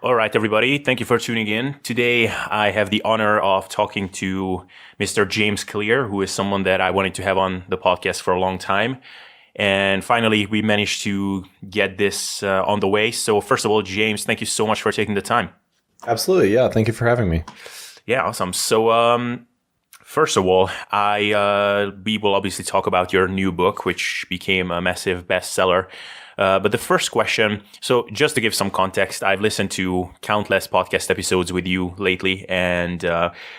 All right, everybody. Thank you for tuning in. Today, I have the honor of talking to Mr. James Clear, who is someone that I wanted to have on the podcast for a long time. And finally, we managed to get this on the way. So first of all, James, thank you so much for taking the time. Absolutely. Yeah. Thank you for having me. Yeah, awesome. So first of all, we will obviously talk about your new book, which became a massive bestseller. But the first question, so just to give some context, I've listened to countless podcast episodes with you lately, and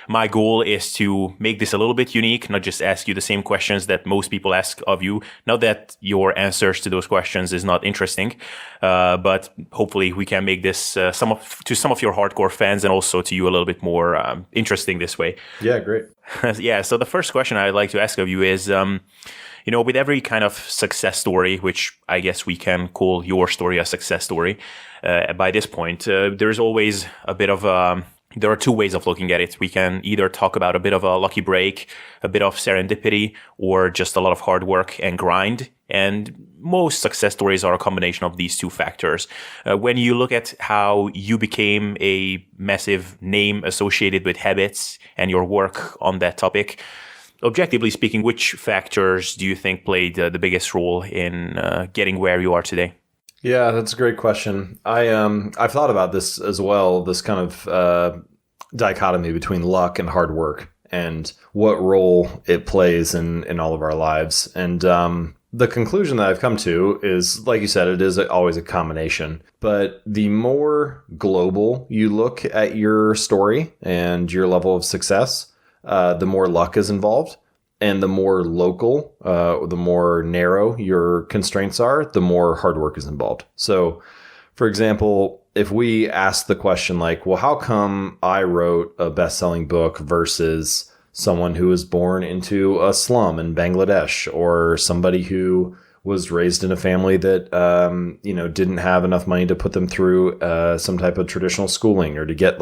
my goal is to make this a little bit unique, not just ask you the same questions that most people ask of you. Not that your answers to those questions is not interesting, but hopefully we can make this to some of your hardcore fans and also to you a little bit more interesting this way. Yeah, great. Yeah, so the first question I'd like to ask of you is, with every kind of success story, which I guess we can call your story a success story, by this point, there's always a bit of there are two ways of looking at it. We can either talk about a bit of a lucky break, a bit of serendipity, or just a lot of hard work and grind. And most success stories are a combination of these two factors. When you look at how you became a massive name associated with habits and your work on that topic, objectively speaking, which factors do you think played the biggest role in getting where you are today? Yeah, that's a great question. I've thought about this as well, this kind of dichotomy between luck and hard work and what role it plays in all of our lives. And the conclusion that I've come to is, like you said, it is always a combination. But the more global you look at your story and your level of success, the more luck is involved, and the more local, the more narrow your constraints are, the more hard work is involved. So, for example, if we ask the question like, well, how come I wrote a best-selling book versus someone who was born into a slum in Bangladesh, or somebody who was raised in a family that, didn't have enough money to put them through some type of traditional schooling or to get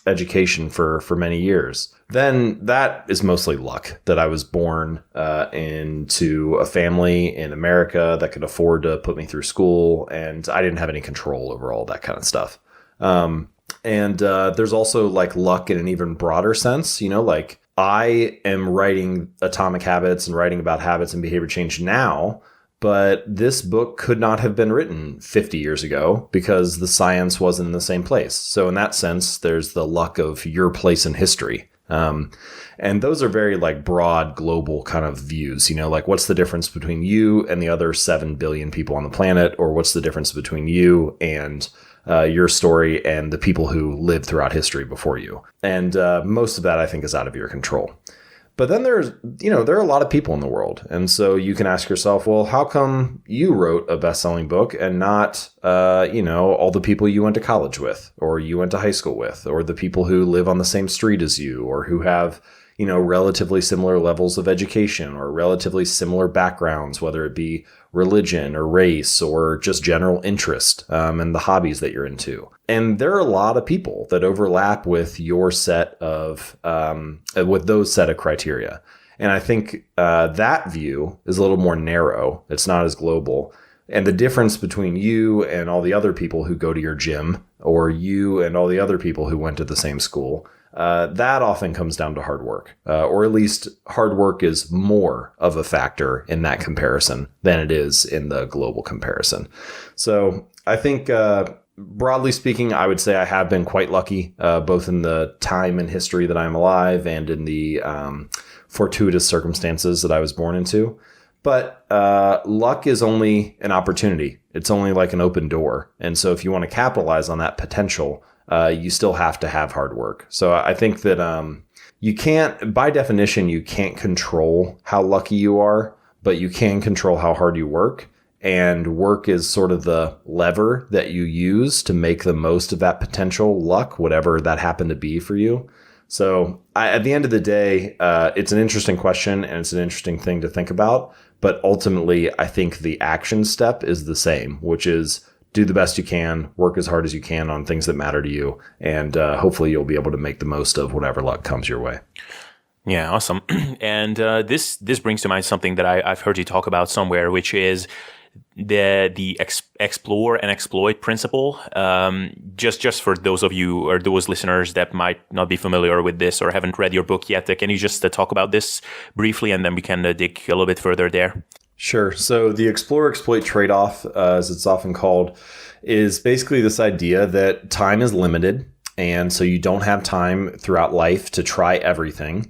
education for many years, then that is mostly luck that I was born into a family in America that could afford to put me through school, and I didn't have any control over all that kind of stuff. And there's also like luck in an even broader sense, like I am writing Atomic Habits and writing about habits and behavior change now, but this book could not have been written 50 years ago because the science wasn't in the same place. So in that sense, there's the luck of your place in history. And those are very like broad global kind of views, like what's the difference between you and the other 7 billion people on the planet, or what's the difference between you and your story and the people who lived throughout history before you. And most of that, I think, is out of your control. But then there are a lot of people in the world. And so you can ask yourself, well, how come you wrote a best-selling book and not, all the people you went to college with, or you went to high school with, or the people who live on the same street as you, or who have relatively similar levels of education or relatively similar backgrounds, whether it be religion or race or just general interest and the hobbies that you're into. And there are a lot of people that overlap with your set of, with those set of criteria. And I think that view is a little more narrow. It's not as global. And the difference between you and all the other people who go to your gym, or you and all the other people who went to the same school, that often comes down to hard work, or at least hard work is more of a factor in that comparison than it is in the global comparison. So I think, broadly speaking, I would say I have been quite lucky, both in the time and history that I'm alive and in the fortuitous circumstances that I was born into. But luck is only an opportunity. It's only like an open door. And so if you want to capitalize on that potential, you still have to have hard work. So I think that you can't, by definition, you can't control how lucky you are, but you can control how hard you work. And work is sort of the lever that you use to make the most of that potential luck, whatever that happened to be for you. So at the end of the day, it's an interesting question and it's an interesting thing to think about. But ultimately, I think the action step is the same, which is do the best you can, work as hard as you can on things that matter to you, and hopefully you'll be able to make the most of whatever luck comes your way. Yeah, awesome. And this brings to mind something that I've heard you talk about somewhere, which is the explore and exploit principle. Just for those of you or those listeners that might not be familiar with this or haven't read your book yet, can you just talk about this briefly, and then we can dig a little bit further there? Sure. So the explore-exploit trade-off, as it's often called, is basically this idea that time is limited, and so you don't have time throughout life to try everything,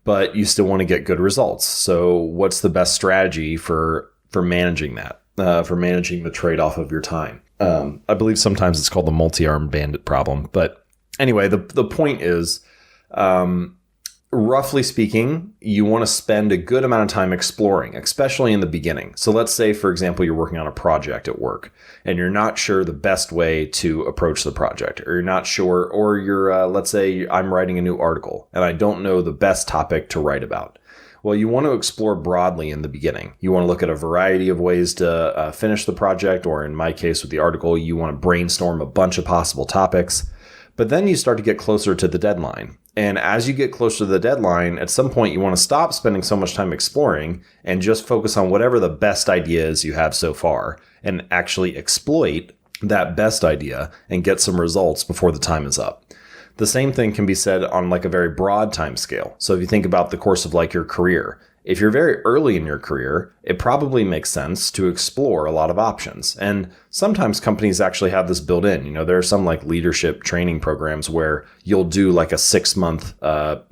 but you still want to get good results. So what's the best strategy for managing that, for managing the trade-off of your time? I believe sometimes it's called the multi-armed bandit problem. But anyway, the point is, roughly speaking, you want to spend a good amount of time exploring, especially in the beginning. So let's say, for example, you're working on a project at work and you're not sure the best way to approach the project, or you're not sure, or you're, let's say I'm writing a new article and I don't know the best topic to write about. Well, you want to explore broadly in the beginning. You want to look at a variety of ways to finish the project, or in my case with the article, you want to brainstorm a bunch of possible topics. But then you start to get closer to the deadline. And as you get closer to the deadline, at some point you want to stop spending so much time exploring and just focus on whatever the best idea is you have so far, and actually exploit that best idea and get some results before the time is up. The same thing can be said on like a very broad time scale. So if you think about the course of like your career, if you're very early in your career, it probably makes sense to explore a lot of options. And sometimes companies actually have this built in. You know, there are some like leadership training programs where you'll do like a 6-month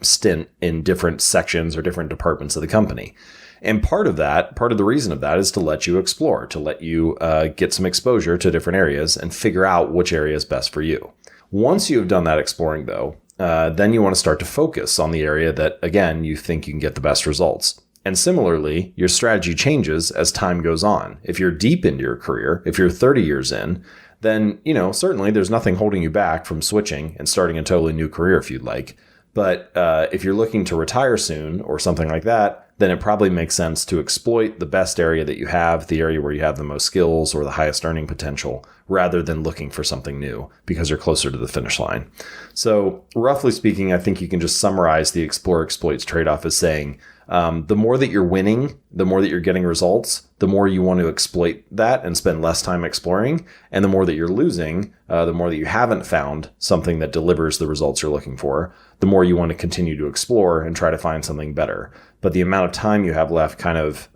stint in different sections or different departments of the company. And part of the reason of that is to let you explore, to let you get some exposure to different areas and figure out which area is best for you. Once you have done that exploring, though, then you want to start to focus on the area that, again, you think you can get the best results. And similarly, your strategy changes as time goes on. If you're deep into your career, if you're 30 years in, then, you know, certainly there's nothing holding you back from switching and starting a totally new career if you'd like. But if you're looking to retire soon or something like that, then it probably makes sense to exploit the best area that you have, the area where you have the most skills or the highest earning potential, rather than looking for something new because you're closer to the finish line. So roughly speaking, I think you can just summarize the explore-exploits trade-off as saying, the more that you're winning, the more that you're getting results, the more you want to exploit that and spend less time exploring. And the more that you're losing, the more that you haven't found something that delivers the results you're looking for, the more you want to continue to explore and try to find something better. But the amount of time you have left kind of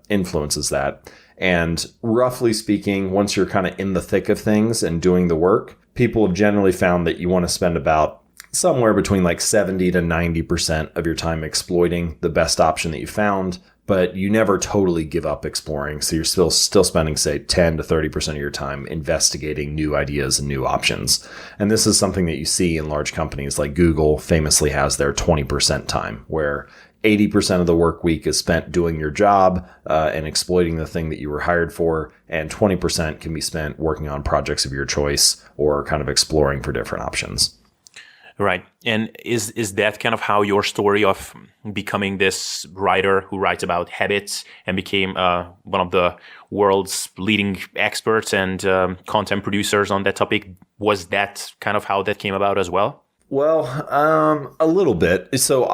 influences that. And roughly speaking, once you're kind of in the thick of things and doing the work, people have generally found that you want to spend about somewhere between like 70 to 90% of your time exploiting the best option that you found, but you never totally give up exploring. So you're still spending, say, 10 to 30% of your time investigating new ideas and new options. And this is something that you see in large companies like Google famously has their 20% time, where 80% of the work week is spent doing your job and exploiting the thing that you were hired for, and 20% can be spent working on projects of your choice or kind of exploring for different options. Right. And is that kind of how your story of becoming this writer who writes about habits and became one of the world's leading experts and content producers on that topic, was that kind of how that came about as well? Well, a little bit. So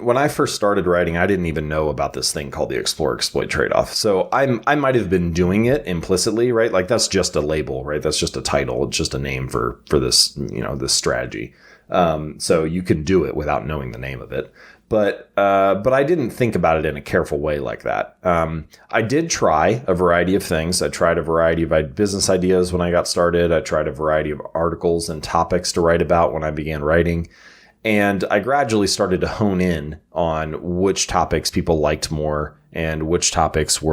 when I first started writing, I didn't even know about this thing called the explore-exploit trade-off. So I might have been doing it implicitly, right? Like that's just a label, right? That's just a title. It's just a name for this, you know, this strategy. So you can do it without knowing the name of it. But I didn't think about it in a careful way like that. I did try a variety of things. I tried a variety of business ideas when I got started. I tried a variety of articles and topics to write about when I began writing. And I gradually started to hone in on which topics people liked more and which topics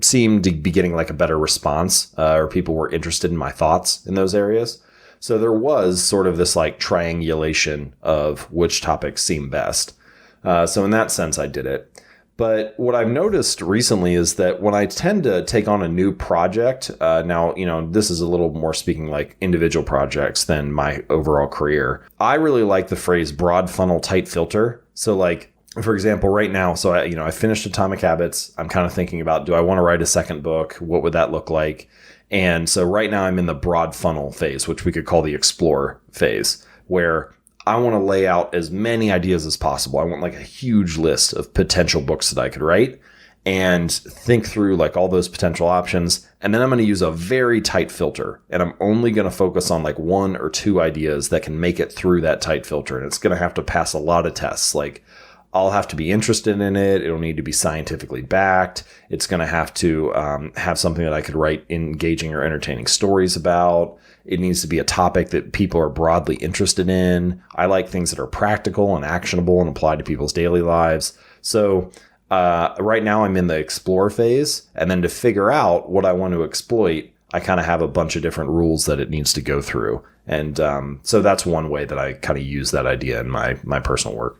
seemed to be getting like a better response, or people were interested in my thoughts in those areas. So there was sort of this like triangulation of which topics seemed best. So in that sense, I did it. But what I've noticed recently is that when I tend to take on a new project, now, you know, this is a little more speaking like individual projects than my overall career. I really like the phrase broad funnel, tight filter. So like, for example, right now, so I finished Atomic Habits. I'm kind of thinking about, do I want to write a second book? What would that look like? And so right now I'm in the broad funnel phase, which we could call the explore phase, where I want to lay out as many ideas as possible. I want like a huge list of potential books that I could write. and think through like all those potential options. And then I'm going to use a very tight filter, and I'm only going to focus on like 1 or 2 ideas that can make it through that tight filter. And it's going to have to pass a lot of tests. Like I'll have to be interested in it. It'll need to be scientifically backed. It's going to have to have something that I could write engaging or entertaining stories about. It needs to be a topic that people are broadly interested in. I like things that are practical and actionable and apply to people's daily lives. So right now I'm in the explore phase. And then to figure out what I want to exploit, I kind of have a bunch of different rules that it needs to go through. And so that's one way that I kind of use that idea in my personal work.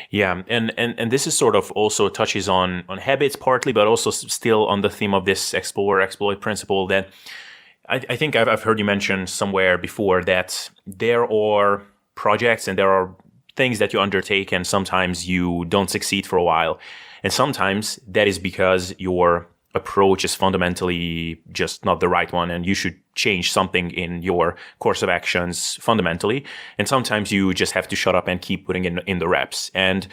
Yeah, and this is sort of also touches on habits partly, but also still on the theme of this explore, exploit principle that I think I've heard you mention somewhere before that there are projects and there are things that you undertake and sometimes you don't succeed for a while. And sometimes that is because your approach is fundamentally just not the right one and you should change something in your course of actions fundamentally. And sometimes you just have to shut up and keep putting in the reps. And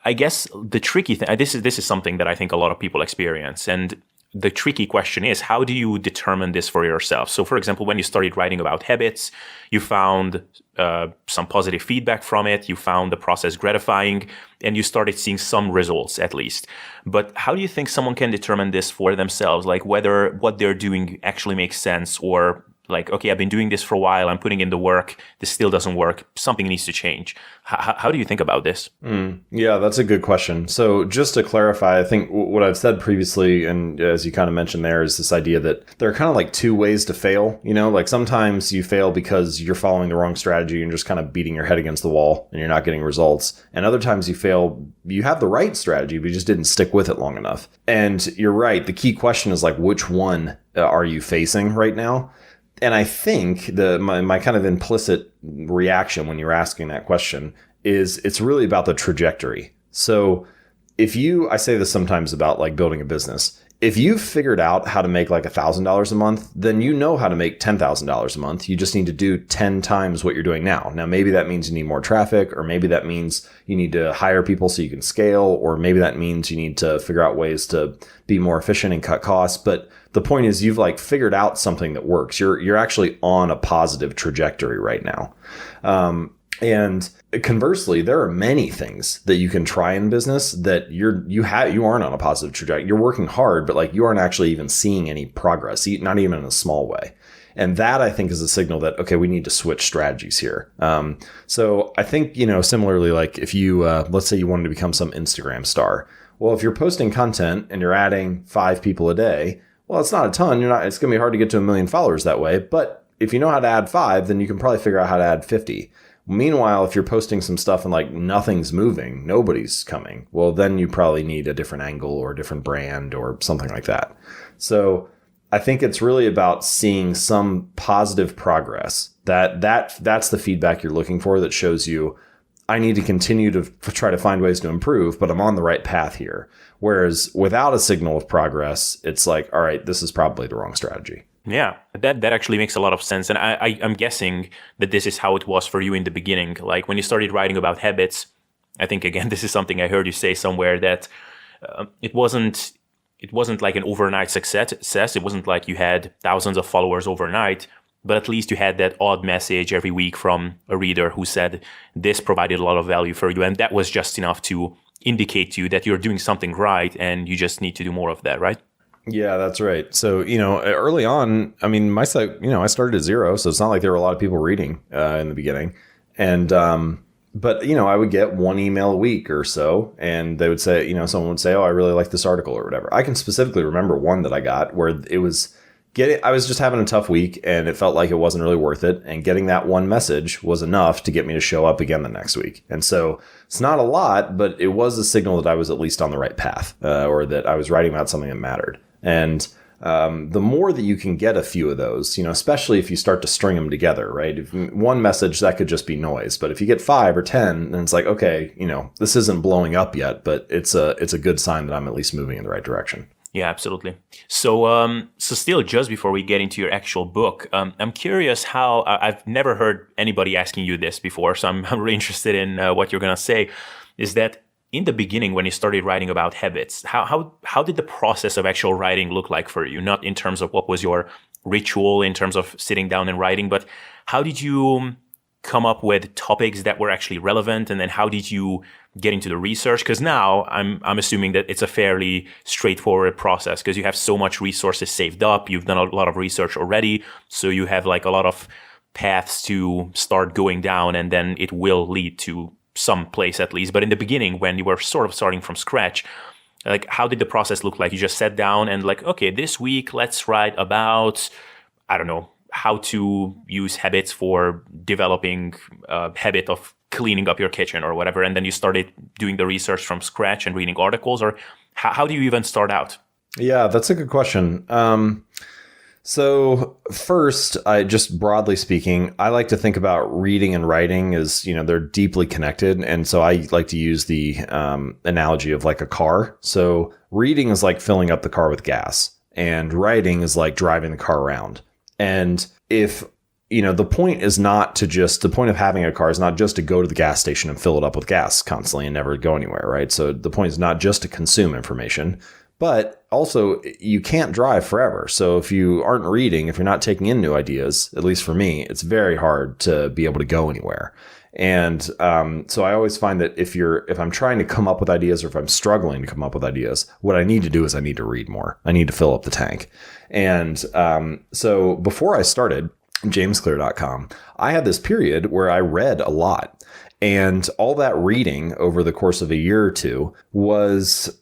I guess the tricky thing, this is something that I think a lot of people experience. And the tricky question is, how do you determine this for yourself? So, for example, when you started writing about habits, you found some positive feedback from it, you found the process gratifying, and you started seeing some results at least. But how do you think someone can determine this for themselves? Like whether what they're doing actually makes sense, or like, okay, I've been doing this for a while, I'm putting in the work, this still doesn't work, something needs to change. How do you think about this? Yeah, that's a good question. So just to clarify, I think what I've said previously, and as you kind of mentioned there, is this idea that there are kind of like 2 ways to fail. You know, like sometimes you fail because you're following the wrong strategy and just kind of beating your head against the wall and you're not getting results. And other times you fail, you have the right strategy, but you just didn't stick with it long enough. And you're right. The key question is like, which one are you facing right now? And I think my kind of implicit reaction when you're asking that question is it's really about the trajectory. So I say this sometimes about like building a business. If you've figured out how to make like $1,000 a month, then you know how to make $10,000 a month. You just need to do 10 times what you're doing now. Now, maybe that means you need more traffic, or maybe that means you need to hire people so you can scale, or maybe that means you need to figure out ways to be more efficient and cut costs. But the point is you've like figured out something that works. You're actually on a positive trajectory right now. And conversely, there are many things that you can try in business that you aren't on a positive trajectory. You're working hard, but like you aren't actually even seeing any progress, not even in a small way. And that I think is a signal that, okay, we need to switch strategies here. So I think, similarly, like if you, let's say you wanted to become some Instagram star. Well, if you're posting content and you're adding 5 people a day, well, it's not a ton. It's going to be hard to get to 1 million followers that way. But if you know how to add 5, then you can probably figure out how to add 50. Meanwhile, if you're posting some stuff and like nothing's moving, nobody's coming, well, then you probably need a different angle or a different brand or something like that. So I think it's really about seeing some positive progress. That's the feedback you're looking for that shows you, I need to continue to try to find ways to improve, but I'm on the right path here. Whereas without a signal of progress, it's like, all right, this is probably the wrong strategy. Yeah, that actually makes a lot of sense. And I'm guessing that this is how it was for you in the beginning. Like when you started writing about habits, I think, again, this is something I heard you say somewhere, that it wasn't like an overnight success. It wasn't like you had thousands of followers overnight, but at least you had that odd message every week from a reader who said this provided a lot of value for you. And that was just enough to indicate to you that you're doing something right and you just need to do more of that, right? Yeah, that's right. So, early on, I mean, my site, I started at 0, so it's not like there were a lot of people reading in the beginning. And, but, I would get 1 email a week or so, and they would say, someone would say, oh, I really like this article or whatever. I can specifically remember one that I got where I was just having a tough week and it felt like it wasn't really worth it. And getting that one message was enough to get me to show up again the next week. And so it's not a lot, but it was a signal that I was at least on the right path, or that I was writing about something that mattered. And the more that you can get a few of those, especially if you start to string them together, right? If one message, that could just be noise. But if you get 5 or 10, then it's like, okay, this isn't blowing up yet, but it's a good sign that I'm at least moving in the right direction. Yeah, absolutely. So still, just before we get into your actual book, I'm curious how, I've never heard anybody asking you this before, so I'm really interested in what you're going to say, is that in the beginning, when you started writing about habits, how did the process of actual writing look like for you? Not in terms of what was your ritual in terms of sitting down and writing, but how did you come up with topics that were actually relevant? And then how did you get into the research? Because now I'm assuming that it's a fairly straightforward process because you have so much resources saved up. You've done a lot of research already. So you have like a lot of paths to start going down, and then it will lead to some place at least. But in the beginning, when you were sort of starting from scratch, like how did the process look like? You just sat down and like, okay, this week, let's write about, I don't know, how to use habits for developing a habit of cleaning up your kitchen or whatever. And then you started doing the research from scratch and reading articles, or how do you even start out? Yeah, that's a good question. So first, I just broadly speaking, I like to think about reading and writing as, they're deeply connected. And so I like to use the analogy of like a car. So reading is like filling up the car with gas, and writing is like driving the car around. And if, the point of having a car is not just to go to the gas station and fill it up with gas constantly and never go anywhere, right? So the point is not just to consume information, but also you can't drive forever. So if you aren't reading, if you're not taking in new ideas, at least for me, it's very hard to be able to go anywhere. And so I always find that if I'm trying to come up with ideas, or if I'm struggling to come up with ideas, what I need to do is I need to read more. I need to fill up the tank. And so before I started jamesclear.com, I had this period where I read a lot. And all that reading over the course of a year or two was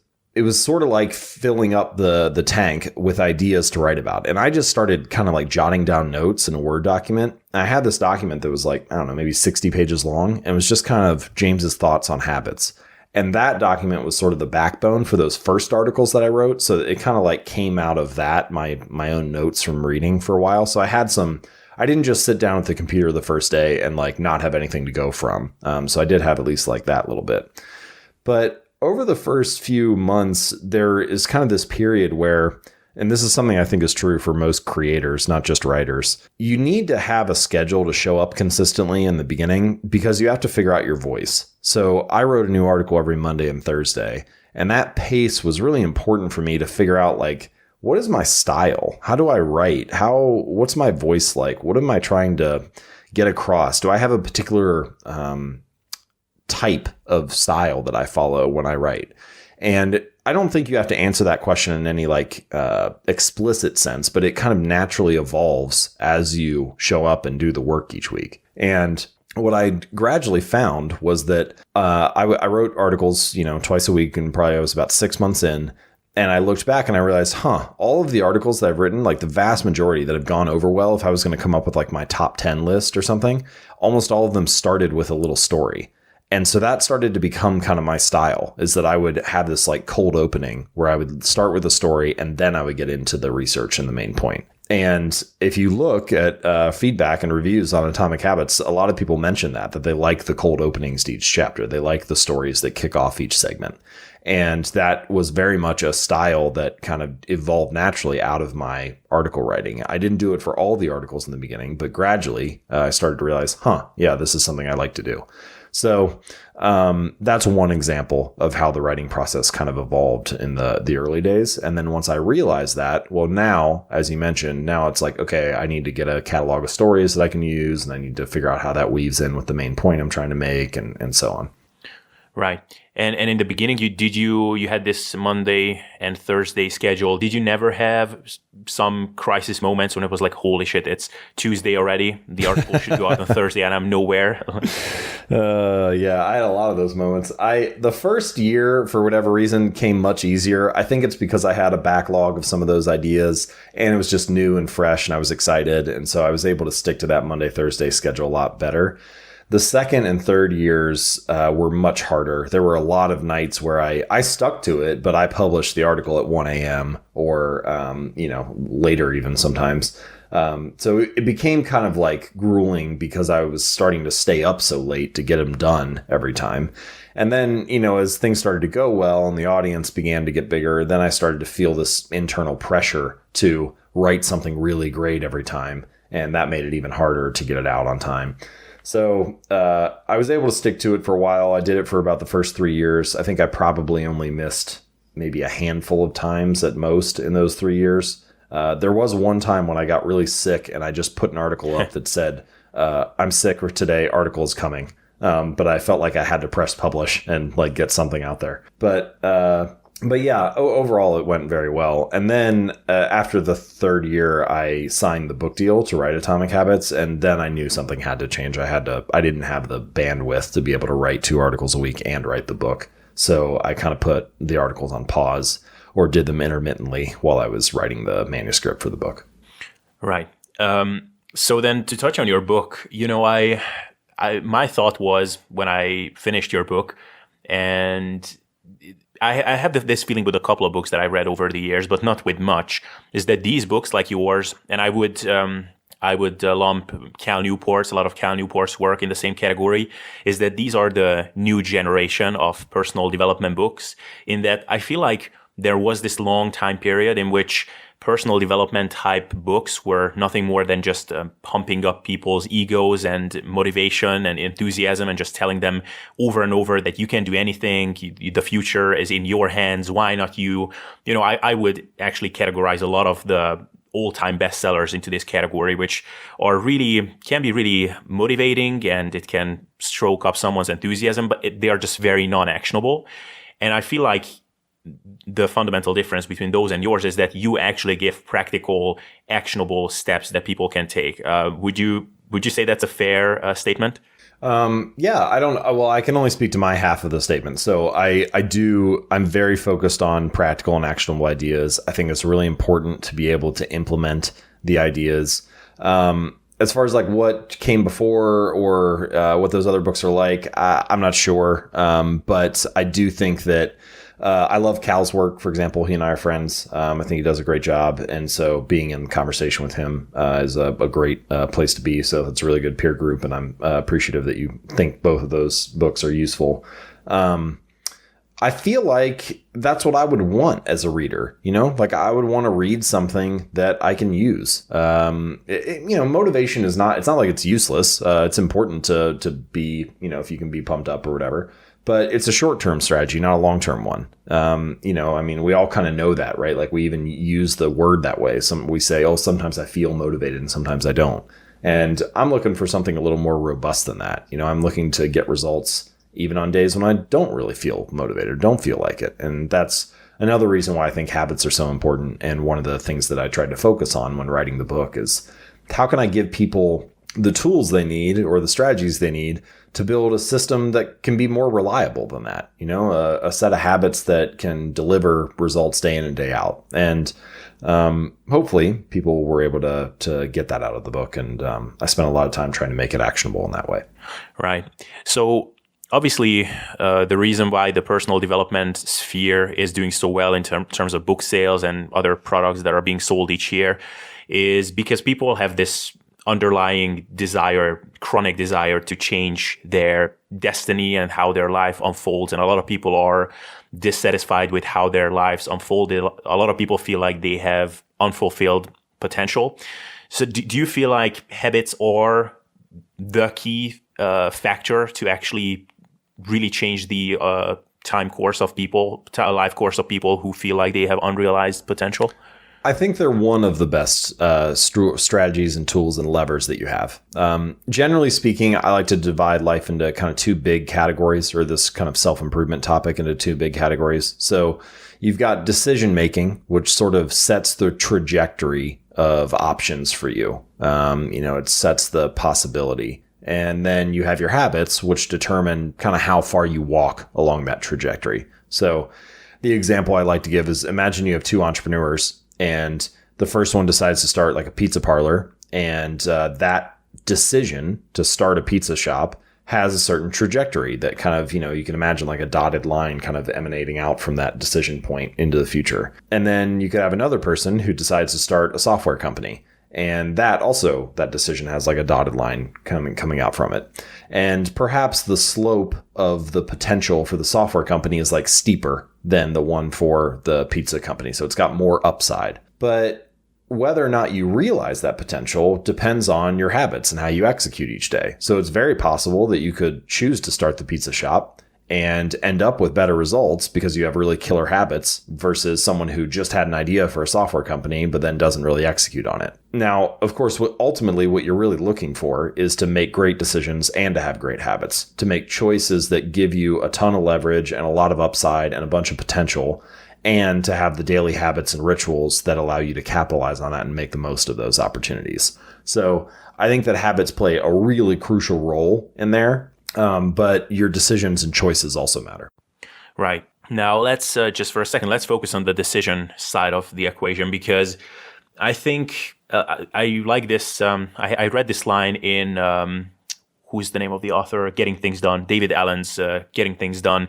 sort of like filling up the tank with ideas to write about. And I just started kind of like jotting down notes in a Word document. I had this document that was like, I don't know, maybe 60 pages long. And it was just kind of James's thoughts on habits. And that document was sort of the backbone for those first articles that I wrote. So it kind of like came out of that, my own notes from reading for a while. So I didn't just sit down at the computer the first day and like not have anything to go from. So I did have at least like that little bit. But over the first few months, there is kind of this period where, and this is something I think is true for most creators, not just writers, you need to have a schedule to show up consistently in the beginning because you have to figure out your voice. So I wrote a new article every Monday and Thursday, and that pace was really important for me to figure out like, what is my style? How do I write? What's my voice like? What am I trying to get across? Do I have a particular type of style that I follow when I write? And I don't think you have to answer that question in any like explicit sense, but it kind of naturally evolves as you show up and do the work each week. And what I gradually found was that I wrote articles, twice a week, and probably I was about 6 months in. And I looked back and I realized, all of the articles that I've written, like the vast majority that have gone over well, if I was going to come up with like my top 10 list or something, almost all of them started with a little story. And so that started to become kind of my style, is that I would have this like cold opening where I would start with a story and then I would get into the research and the main point. And if you look at feedback and reviews on Atomic Habits, a lot of people mention that they like the cold openings to each chapter. They like the stories that kick off each segment. And that was very much a style that kind of evolved naturally out of my article writing. I didn't do it for all the articles in the beginning, but gradually I started to realize, this is something I like to do. So that's one example of how the writing process kind of evolved in the early days. And then once I realized that, well, now, as you mentioned, now it's like, okay, I need to get a catalog of stories that I can use, and I need to figure out how that weaves in with the main point I'm trying to make, and so on. Right. And in the beginning, you had this Monday and Thursday schedule. Did you never have some crisis moments when it was like, holy shit, it's Tuesday already. The article should go out on Thursday and I'm nowhere. Yeah, I had a lot of those moments. The first year, for whatever reason, came much easier. I think it's because I had a backlog of some of those ideas and it was just new and fresh and I was excited. And so I was able to stick to that Monday, Thursday schedule a lot better. The second and third years were much harder. There were a lot of nights where I stuck to it, but I published the article at 1 a.m. or, later even sometimes. So it became kind of like grueling because I was starting to stay up so late to get them done every time. And then, as things started to go well and the audience began to get bigger, then I started to feel this internal pressure to write something really great every time. And that made it even harder to get it out on time. So I was able to stick to it for a while. I did it for about the first 3 years. I think I probably only missed maybe a handful of times at most in those 3 years. There was one time when I got really sick and I just put an article up that said, I'm sick today, article is coming. But I felt like I had to press publish and like get something out there. But yeah, overall it went very well. And then after the third year, I signed the book deal to write Atomic Habits. And then I knew something had to change. I didn't have the bandwidth to be able to write 2 articles a week and write the book. So I kind of put the articles on pause or did them intermittently while I was writing the manuscript for the book. Right. So then to touch on your book, my thought was when I finished your book, and I have this feeling with a couple of books that I read over the years, but not with much, is that these books like yours, and I would lump Cal Newport's, a lot of Cal Newport's work in the same category, is that these are the new generation of personal development books, in that I feel like there was this long time period in which personal development type books were nothing more than just pumping up people's egos and motivation and enthusiasm and just telling them over and over that you can do anything, the future is in your hands, why not you? I would actually categorize a lot of the all-time bestsellers into this category, which can be really motivating and it can stroke up someone's enthusiasm, but they are just very non-actionable. And I feel like the fundamental difference between those and yours is that you actually give practical, actionable steps that people can take. Would you say that's a fair statement? Yeah, I can only speak to my half of the statement. So I'm very focused on practical and actionable ideas. I think it's really important to be able to implement the ideas. As far as like what came before or what those other books are like, I'm not sure. But I do think that I love Cal's work, for example. He and I are friends. I think he does a great job. And so being in conversation with him is a great place to be. So it's a really good peer group. And I'm appreciative that you think both of those books are useful. I feel like that's what I would want as a reader. Like I would want to read something that I can use. Motivation it's not like it's useless. It's important to be, if you can be pumped up or whatever. But it's a short-term strategy, not a long-term one. We all kind of know that, right? Like we even use the word that way. We say, oh, sometimes I feel motivated and sometimes I don't. And I'm looking for something a little more robust than that. I'm looking to get results even on days when I don't really feel motivated, don't feel like it. And that's another reason why I think habits are so important. And one of the things that I tried to focus on when writing the book is how can I give people the tools they need or the strategies they need to build a system that can be more reliable than that, a set of habits that can deliver results day in and day out. And hopefully people were able to get that out of the book. And I spent a lot of time trying to make it actionable in that way. Right. So obviously, the reason why the personal development sphere is doing so well in terms of book sales and other products that are being sold each year is because people have this underlying chronic desire to change their destiny and how their life unfolds. And a lot of people are dissatisfied with how their lives unfolded. A lot of people feel like they have unfulfilled potential. So do you feel like habits are the key factor to actually really change the life course of people who feel like they have unrealized potential? I think they're one of the best strategies and tools and levers that you have. Generally speaking, I like to divide life into kind of 2 big categories, or this kind of self-improvement topic into 2 big categories. So you've got decision making, which sort of sets the trajectory of options for you. It sets the possibility. And then you have your habits, which determine kind of how far you walk along that trajectory. So the example I like to give is, imagine you have 2 entrepreneurs, and the first one decides to start like a pizza parlor, and that decision to start a pizza shop has a certain trajectory that kind of, you can imagine like a dotted line kind of emanating out from that decision point into the future. And then you could have another person who decides to start a software company. And that decision has like a dotted line coming out from it. And perhaps the slope of the potential for the software company is like steeper than the one for the pizza company. So it's got more upside. But whether or not you realize that potential depends on your habits and how you execute each day. So it's very possible that you could choose to start the pizza shop and end up with better results because you have really killer habits versus someone who just had an idea for a software company but then doesn't really execute on it. Now, of course, ultimately what you're really looking for is to make great decisions and to have great habits, to make choices that give you a ton of leverage and a lot of upside and a bunch of potential, and to have the daily habits and rituals that allow you to capitalize on that and make the most of those opportunities. So I think that habits play a really crucial role in there, but your decisions and choices also matter. Right. Now, let's just for a second, let's focus on the decision side of the equation, because I think I like this. I read this line in, who's the name of the author? Getting Things Done, David Allen's Getting Things Done.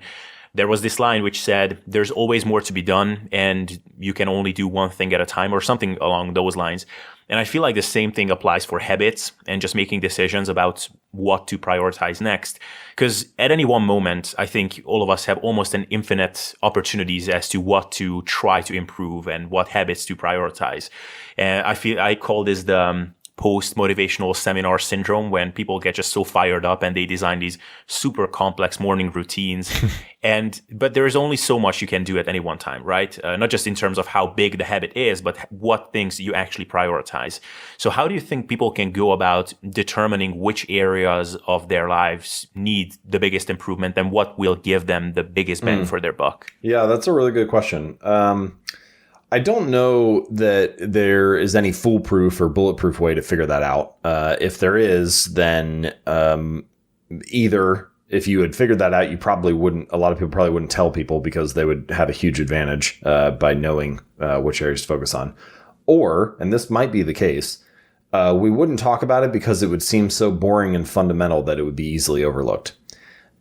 There was this line which said, there's always more to be done and you can only do one thing at a time, or something along those lines. And I feel like the same thing applies for habits and just making decisions about what to prioritize next. Because at any one moment, I think all of us have almost an infinite opportunities as to what to try to improve and what habits to prioritize. And I call this the post-motivational seminar syndrome, when people get just so fired up and they design these super complex morning routines. But there is only so much you can do at any one time, right? Not just in terms of how big the habit is, but what things you actually prioritize. So how do you think people can go about determining which areas of their lives need the biggest improvement and what will give them the biggest bang for their buck? Yeah, that's a really good question. I don't know that there is any foolproof or bulletproof way to figure that out. If there is, then either if you had figured that out, a lot of people probably wouldn't tell people because they would have a huge advantage by knowing which areas to focus on. Or, and this might be the case, we wouldn't talk about it because it would seem so boring and fundamental that it would be easily overlooked.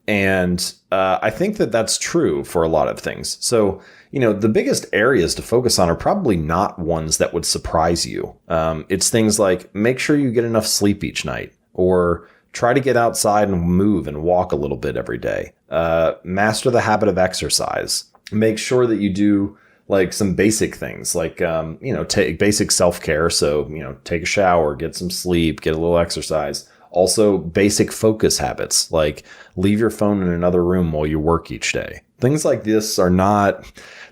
And I think that that's true for a lot of things. So, the biggest areas to focus on are probably not ones that would surprise you. It's things like make sure you get enough sleep each night, or try to get outside and move and walk a little bit every day. Master the habit of exercise. Make sure that you do like some basic things like, take basic self-care. So, take a shower, get some sleep, get a little exercise. Also, basic focus habits, like leave your phone in another room while you work each day. Things like this are not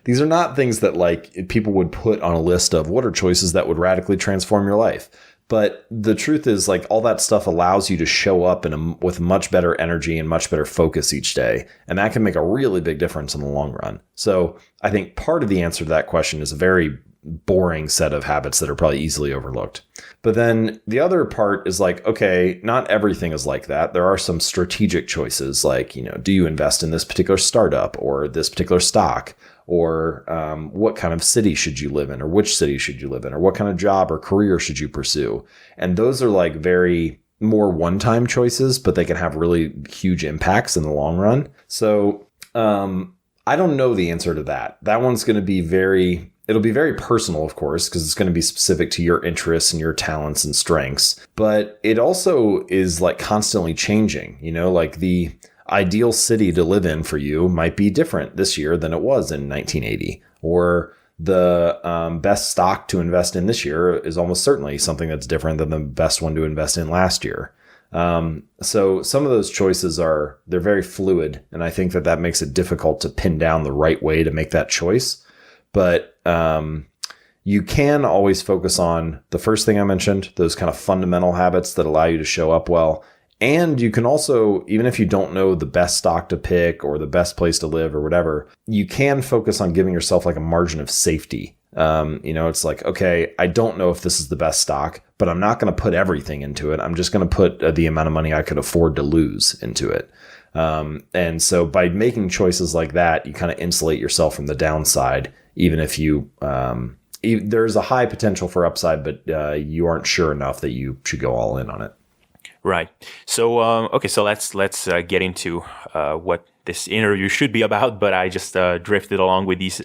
things that like people would put on a list of what are choices that would radically transform your life. But the truth is, like, all that stuff allows you to show up with much better energy and much better focus each day. And that can make a really big difference in the long run. So I think part of the answer to that question is a very boring set of habits that are probably easily overlooked. But then the other part is like, okay, not everything is like that. There are some strategic choices like, do you invest in this particular startup or this particular stock? Or what kind of city should you live in, or which city should you live in, or what kind of job or career should you pursue? And those are like very more one-time choices, but they can have really huge impacts in the long run. So I don't know the answer to that. That one's going to be it'll be very personal, of course, because it's going to be specific to your interests and your talents and strengths. But it also is like constantly changing, like the ideal city to live in for you might be different this year than it was in 1980, or the best stock to invest in this year is almost certainly something that's different than the best one to invest in last year. So some of those choices they're very fluid, and I think that makes it difficult to pin down the right way to make that choice. But you can always focus on the first thing I mentioned, those kind of fundamental habits that allow you to show up well. And you can also, even if you don't know the best stock to pick or the best place to live or whatever, you can focus on giving yourself like a margin of safety. It's like, okay, I don't know if this is the best stock, but I'm not going to put everything into it. I'm just going to put the amount of money I could afford to lose into it. And so by making choices like that, you kind of insulate yourself from the downside, even if there's a high potential for upside, but you aren't sure enough that you should go all in on it. Right. So, so let's get into what this interview should be about, but I just drifted along with these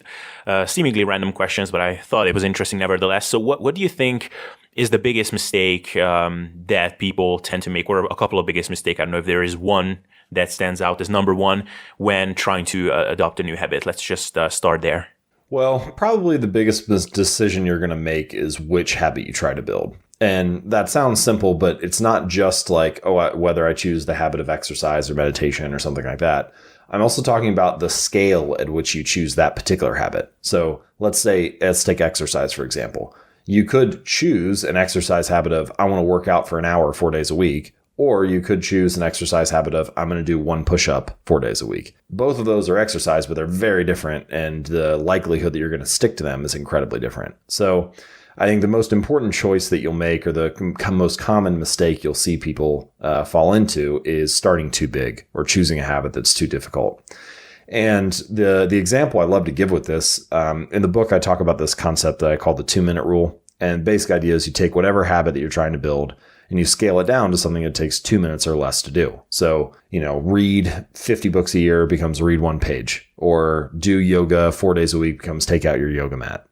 seemingly random questions, but I thought it was interesting nevertheless. So what do you think is the biggest mistake that people tend to make, or a couple of biggest mistakes? I don't know if there is one that stands out as number one when trying to adopt a new habit. Let's just start there. Well, probably the biggest decision you're going to make is which habit you try to build. And that sounds simple, but it's not just like, whether I choose the habit of exercise or meditation or something like that. I'm also talking about the scale at which you choose that particular habit. So let's take exercise, for example. You could choose an exercise habit of, I want to work out for an hour, 4 days a week. Or you could choose an exercise habit of, I'm going to do 1 push-up 4 days a week. Both of those are exercise, but they're very different. And the likelihood that you're going to stick to them is incredibly different. So I think the most important choice that you'll make, or the most common mistake you'll see people fall into, is starting too big or choosing a habit that's too difficult. And the example I love to give with this, in the book, I talk about this concept that I call the 2-minute rule. And basic idea is you take whatever habit that you're trying to build and you scale it down to something that takes 2 minutes or less to do. So, read 50 books a year becomes read 1 page, or do yoga 4 days a week becomes take out your yoga mat.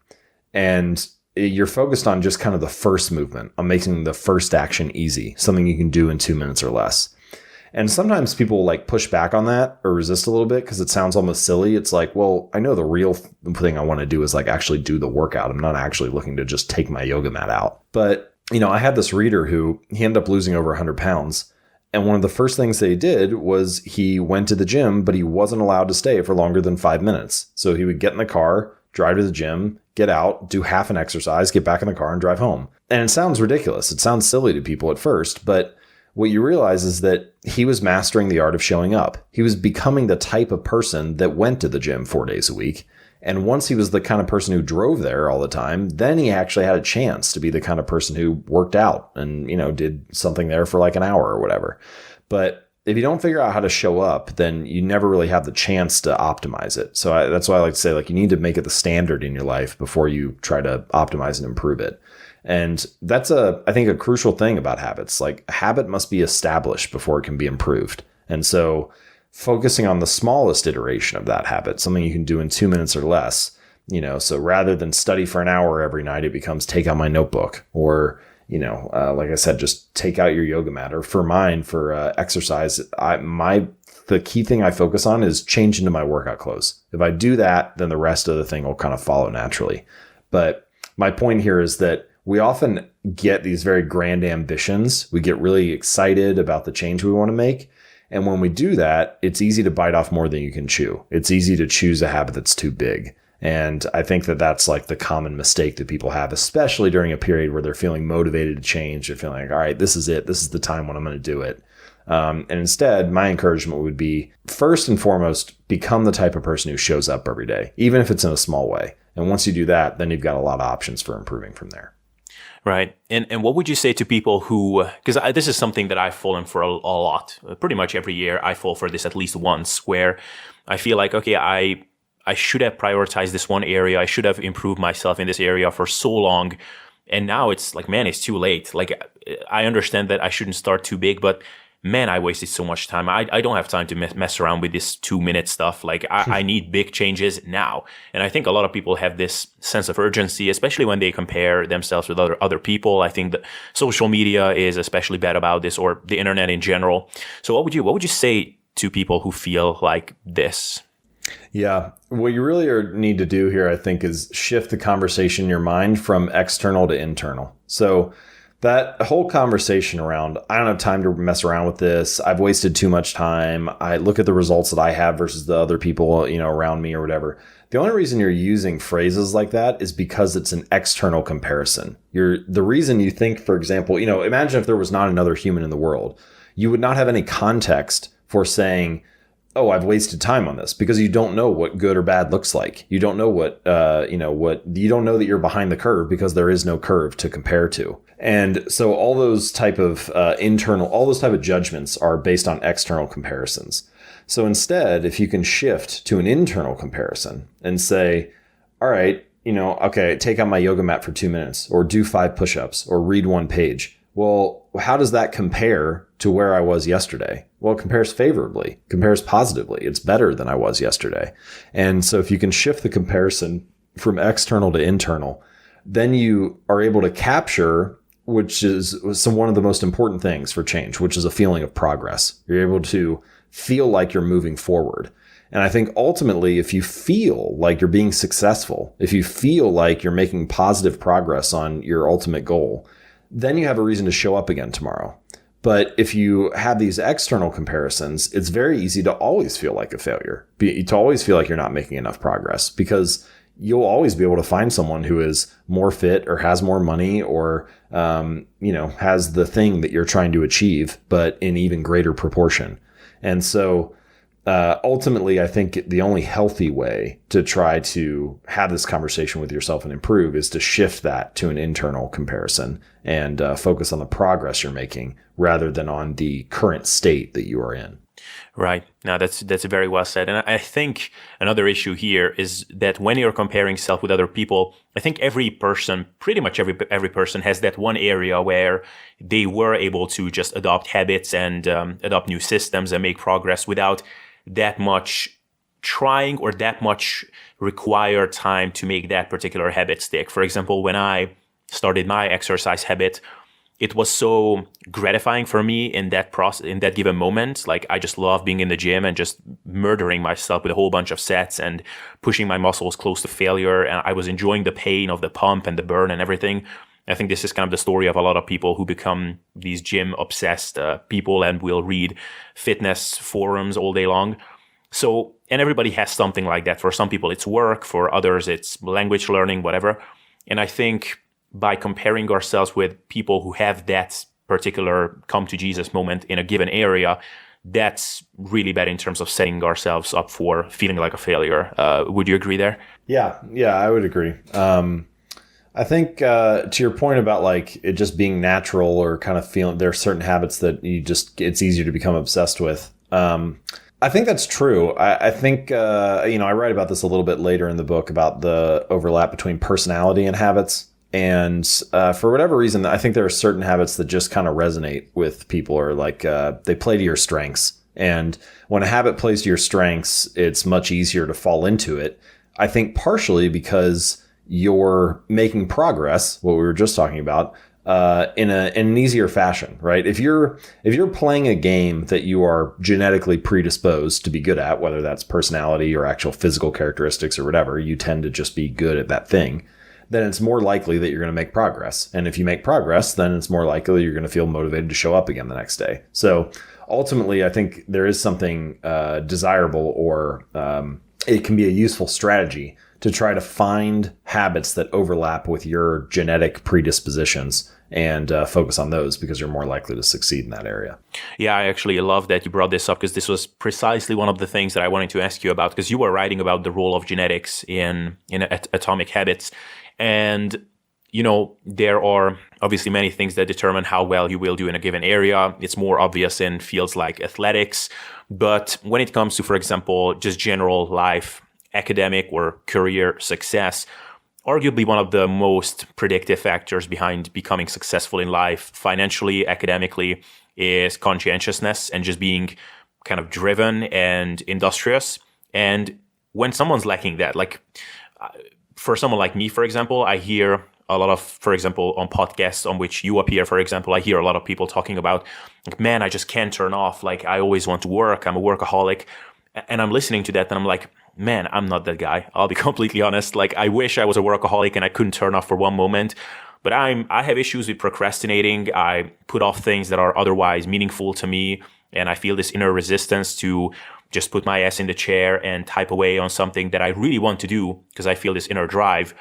And you're focused on just kind of the first movement, on making the first action easy, something you can do in 2 minutes or less. And sometimes people push back on that or resist a little bit because it sounds almost silly. It's like, well, I know the real thing I want to do is actually do the workout. I'm not actually looking to just take my yoga mat out. But, I had this reader who he ended up losing over 100 pounds. And one of the first things that he did was he went to the gym, but he wasn't allowed to stay for longer than 5 minutes. So he would get in the car, drive to the gym, get out, do half an exercise, get back in the car and drive home. And it sounds ridiculous. It sounds silly to people at first, but what you realize is that he was mastering the art of showing up. He was becoming the type of person that went to the gym 4 days a week. And once he was the kind of person who drove there all the time, then he actually had a chance to be the kind of person who worked out and, did something there for an hour or whatever. But if you don't figure out how to show up, then you never really have the chance to optimize it. So that's why I like to say, you need to make it the standard in your life before you try to optimize and improve it. And that's I think a crucial thing about habits. A habit must be established before it can be improved. And so focusing on the smallest iteration of that habit, something you can do in 2 minutes or less, so rather than study for an hour every night, it becomes take out my notebook, or, like I said, just take out your yoga mat. Or for exercise, the key thing I focus on is change into my workout clothes. If I do that, then the rest of the thing will kind of follow naturally. But my point here is that we often get these very grand ambitions. We get really excited about the change we want to make. And when we do that, it's easy to bite off more than you can chew. It's easy to choose a habit that's too big. And I think that that's the common mistake that people have, especially during a period where they're feeling motivated to change. They're feeling all right, this is it. This is the time when I'm going to do it. And instead, my encouragement would be, first and foremost, become the type of person who shows up every day, even if it's in a small way. And once you do that, then you've got a lot of options for improving from there. Right. And what would you say to people who, because this is something that I've fallen for a lot, pretty much every year I fall for this at least once, where I feel okay, I should have prioritized this one area. I should have improved myself in this area for so long. And now it's man, it's too late. I understand that I shouldn't start too big, but man, I wasted so much time. I don't have time to mess around with this 2-minute stuff. I need big changes now. And I think a lot of people have this sense of urgency, especially when they compare themselves with other people. I think that social media is especially bad about this, or the internet in general. So what would you say to people who feel like this? Yeah. What you really need to do here, I think, is shift the conversation in your mind from external to internal. So that whole conversation around, I don't have time to mess around with this. I've wasted too much time. I look at the results that I have versus the other people, around me or whatever. The only reason you're using phrases like that is because it's an external comparison. The reason you think, for example, imagine if there was not another human in the world, you would not have any context for saying, oh, I've wasted time on this, because you don't know what good or bad looks like. You don't know you don't know that you're behind the curve because there is no curve to compare to. And so all those type of judgments are based on external comparisons. So instead, if you can shift to an internal comparison and say, all right, okay, take out my yoga mat for 2 minutes, or do 5 push-ups, or read 1 page. Well, how does that compare to where I was yesterday? Well, it compares favorably, compares positively. It's better than I was yesterday. And so if you can shift the comparison from external to internal, then you are able to capture, which is one of the most important things for change, which is a feeling of progress. You're able to feel like you're moving forward. And I think ultimately, if you feel like you're being successful, if you feel like you're making positive progress on your ultimate goal, then you have a reason to show up again tomorrow. But if you have these external comparisons, it's very easy to always feel like a failure, to always feel like you're not making enough progress, because you'll always be able to find someone who is more fit or has more money or, has the thing that you're trying to achieve, but in even greater proportion. And so ultimately, I think the only healthy way to try to have this conversation with yourself and improve is to shift that to an internal comparison and focus on the progress you're making rather than on the current state that you are in. Right. Now that's very well said. And I think another issue here is that when you're comparing self with other people, I think every person, pretty much every person has that one area where they were able to just adopt habits and adopt new systems and make progress without that much trying or that much required time to make that particular habit stick. For example, when I started my exercise habit, it was so gratifying for me in that process, in that given moment. Like, I just love being in the gym and just murdering myself with a whole bunch of sets and pushing my muscles close to failure. And I was enjoying the pain of the pump and the burn and everything. I think this is kind of the story of a lot of people who become these gym obsessed people and will read fitness forums all day long. So, and everybody has something like that. For some people, it's work. For others, it's language learning, whatever. And I think by comparing ourselves with people who have that particular come to Jesus moment in a given area, that's really bad in terms of setting ourselves up for feeling like a failure. Would you agree there? Yeah, I would agree. I think to your point about like it just being natural or kind of feeling there are certain habits that it's easier to become obsessed with. I think that's true. I think, I write about this a little bit later in the book about the overlap between personality and habits. And for whatever reason, I think there are certain habits that just kind of resonate with people, or like they play to your strengths. And when a habit plays to your strengths, it's much easier to fall into it. I think partially because you're making progress, what we were just talking about, in an easier fashion, right? If you're playing a game that you are genetically predisposed to be good at, whether that's personality or actual physical characteristics or whatever, you tend to just be good at that thing, then it's more likely that you're going to make progress. And if you make progress, then it's more likely you're going to feel motivated to show up again the next day. So ultimately, I think there is something desirable, or it can be a useful strategy to try to find habits that overlap with your genetic predispositions and focus on those, because you're more likely to succeed in that area. Yeah, I actually love that you brought this up, because this was precisely one of the things that I wanted to ask you about, because you were writing about the role of genetics in atomic habits. And, there are obviously many things that determine how well you will do in a given area. It's more obvious in fields like athletics. But when it comes to, for example, just general life, academic or career success, arguably one of the most predictive factors behind becoming successful in life, financially, academically, is conscientiousness and just being kind of driven and industrious. And when someone's lacking that, like for someone like me, for example, I hear a lot of, for example, on podcasts on which you appear, for example, I hear a lot of people talking about, like, man, I just can't turn off. Like, I always want to work. I'm a workaholic. And I'm listening to that and I'm like, man, I'm not that guy. I'll be completely honest. Like, I wish I was a workaholic and I couldn't turn off for one moment. But I have issues with procrastinating. I put off things that are otherwise meaningful to me. And I feel this inner resistance to just put my ass in the chair and type away on something that I really want to do, because I feel this inner drive.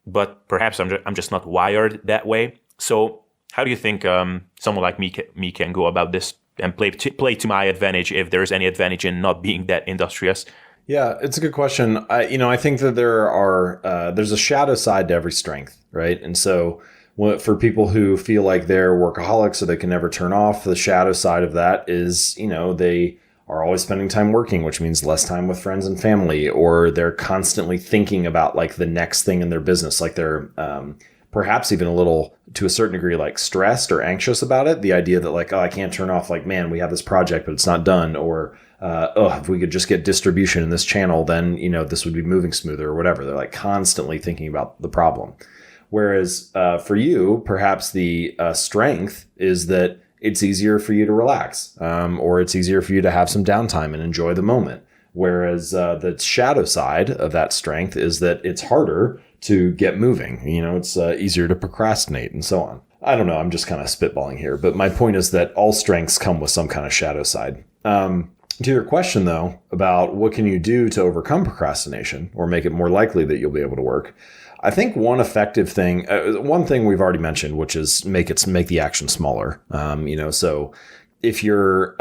But perhaps I'm just not wired that way. So how do you think someone like me can go about this and play to my advantage, if there's any advantage in not being that industrious? Yeah, it's a good question. I think that there's a shadow side to every strength, right? And so for people who feel like they're workaholics so they can never turn off, the shadow side of that is, they are always spending time working, which means less time with friends and family, or they're constantly thinking about like the next thing in their business. Like they're perhaps even a little, to a certain degree, like stressed or anxious about it. The idea that like, oh, I can't turn off, like, man, we have this project, but it's not done. Or, if we could just get distribution in this channel, then, this would be moving smoother or whatever. They're like constantly thinking about the problem. Whereas for you, perhaps the strength is that it's easier for you to relax, or it's easier for you to have some downtime and enjoy the moment. Whereas the shadow side of that strength is that it's harder to get moving. It's easier to procrastinate and so on. I don't know. I'm just kind of spitballing here. But my point is that all strengths come with some kind of shadow side. To your question, though, about what can you do to overcome procrastination or make it more likely that you'll be able to work, I think one effective thing, one thing we've already mentioned, which is make the action smaller. So if you're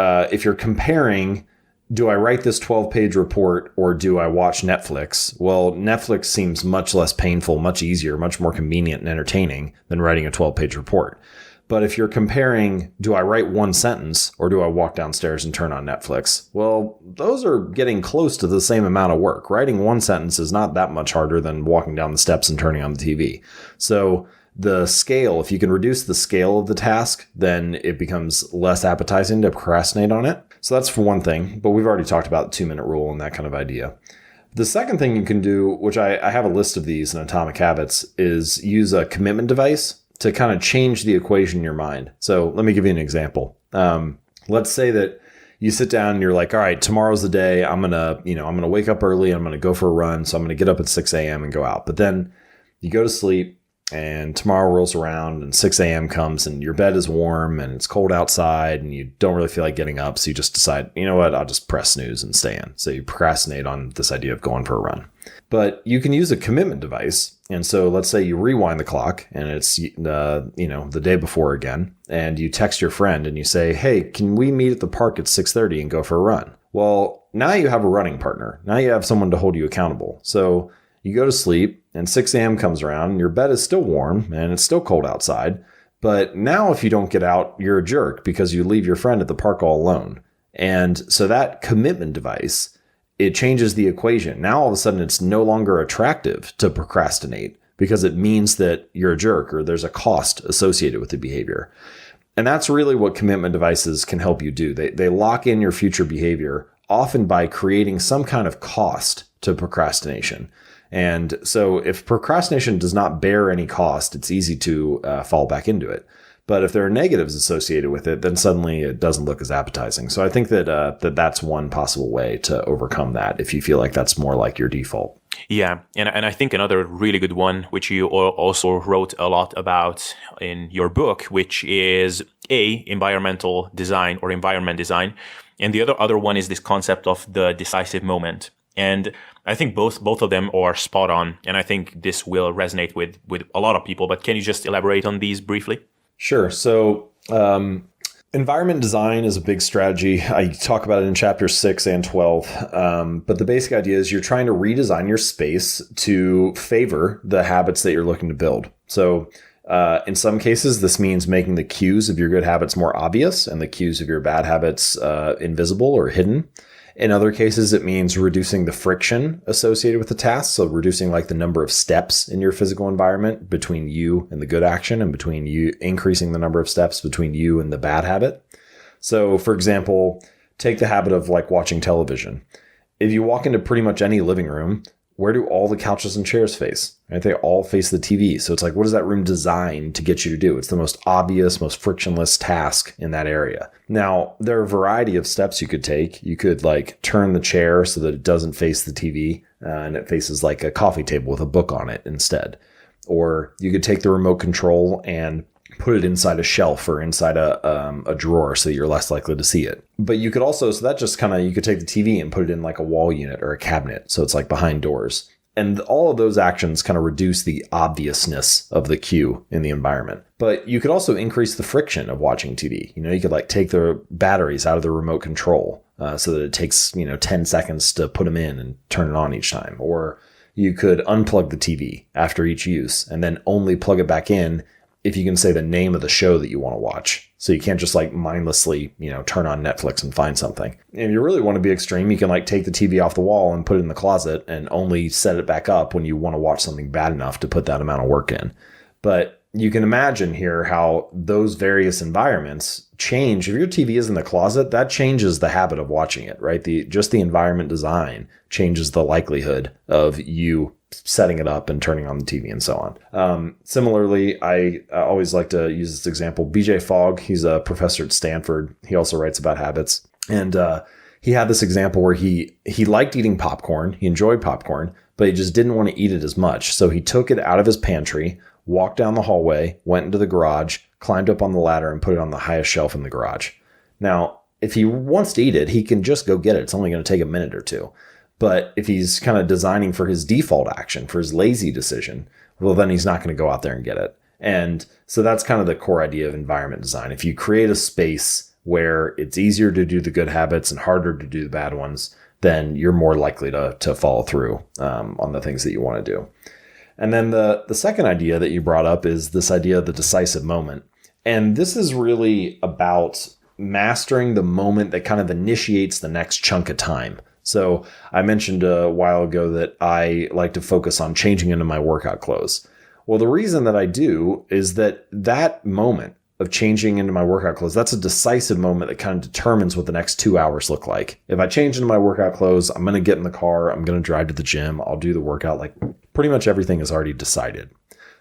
comparing, do I write this 12-page report or do I watch Netflix? Well, Netflix seems much less painful, much easier, much more convenient and entertaining than writing a 12-page report. But if you're comparing, do I write one sentence or do I walk downstairs and turn on Netflix? Well, those are getting close to the same amount of work. Writing one sentence is not that much harder than walking down the steps and turning on the TV. So the scale, if you can reduce the scale of the task, then it becomes less appetizing to procrastinate on it. So that's for one thing, but we've already talked about the 2-minute rule and that kind of idea. The second thing you can do, which I have a list of these in Atomic Habits, is use a commitment device to kind of change the equation in your mind. So let me give you an example. Let's say that you sit down and you're like, all right, tomorrow's the day. I'm going to wake up early. I'm going to go for a run. So I'm going to get up at 6 a.m. and go out. But then you go to sleep and tomorrow rolls around and 6 a.m. comes and your bed is warm and it's cold outside and you don't really feel like getting up. So you just decide, you know what, I'll just press snooze and stay in. So you procrastinate on this idea of going for a run. But you can use a commitment device. And so let's say you rewind the clock and it's, the day before again, and you text your friend and you say, hey, can we meet at the park at 6:30 and go for a run? Well, now you have a running partner. Now you have someone to hold you accountable. So you go to sleep and 6 a.m. comes around and your bed is still warm and it's still cold outside. But now if you don't get out, you're a jerk because you leave your friend at the park all alone. And so that commitment device, it changes the equation. Now all of a sudden it's no longer attractive to procrastinate because it means that you're a jerk or there's a cost associated with the behavior. And that's really what commitment devices can help you do. They lock in your future behavior, often by creating some kind of cost to procrastination. And so if procrastination does not bear any cost, it's easy to fall back into it. But if there are negatives associated with it, then suddenly it doesn't look as appetizing. So I think that that's one possible way to overcome that if you feel like that's more like your default. Yeah. And I think another really good one, which you also wrote a lot about in your book, which is environmental design or environment design. And the other one is this concept of the decisive moment. And I think both of them are spot on. And I think this will resonate with a lot of people. But can you just elaborate on these briefly? Sure. So environment design is a big strategy. I talk about it in chapters 6 and 12. But the basic idea is you're trying to redesign your space to favor the habits that you're looking to build. So in some cases, this means making the cues of your good habits more obvious and the cues of your bad habits invisible or hidden. In other cases, it means reducing the friction associated with the task. So reducing like the number of steps in your physical environment between you and the good action and between you, increasing the number of steps between you and the bad habit. So for example, take the habit of like watching television. If you walk into pretty much any living room, where do all the couches and chairs face? Right? They all face the TV. So it's like, what is that room designed to get you to do? It's the most obvious, most frictionless task in that area. Now, there are a variety of steps you could take. You could like turn the chair so that it doesn't face the TV and it faces like a coffee table with a book on it instead. Or you could take the remote control and put it inside a shelf or inside a drawer so that you're less likely to see it. But you could also, so that just kind of, you could take the TV and put it in like a wall unit or a cabinet. So it's like behind doors. And all of those actions kind of reduce the obviousness of the cue in the environment. But you could also increase the friction of watching TV. You could like take the batteries out of the remote control so that it takes, 10 seconds to put them in and turn it on each time. Or you could unplug the TV after each use and then only plug it back in if you can say the name of the show that you want to watch. So you can't just like mindlessly, turn on Netflix and find something. And if you really want to be extreme, you can like take the TV off the wall and put it in the closet and only set it back up when you want to watch something bad enough to put that amount of work in. But you can imagine here how those various environments change. If your TV is in the closet, that changes the habit of watching it, right? Just the environment design changes the likelihood of you setting it up and turning on the TV and so on. Similarly, I always like to use this example. BJ Fogg, he's a professor at Stanford. He also writes about habits. And he had this example where he liked eating popcorn. He enjoyed popcorn, but he just didn't want to eat it as much. So he took it out of his pantry, walked down the hallway, went into the garage, climbed up on the ladder, and put it on the highest shelf in the garage. Now, if he wants to eat it, he can just go get it. It's only going to take a minute or two. But if he's kind of designing for his default action, for his lazy decision, well, then he's not going to go out there and get it. And so that's kind of the core idea of environment design. If you create a space where it's easier to do the good habits and harder to do the bad ones, then you're more likely to follow through on the things that you want to do. And then the second idea that you brought up is this idea of the decisive moment. And this is really about mastering the moment that kind of initiates the next chunk of time. So I mentioned a while ago that I like to focus on changing into my workout clothes. Well, the reason that I do is that moment of changing into my workout clothes, that's a decisive moment that kind of determines what the next 2 hours look like. If I change into my workout clothes, I'm going to get in the car, I'm going to drive to the gym, I'll do the workout. Like pretty much everything is already decided.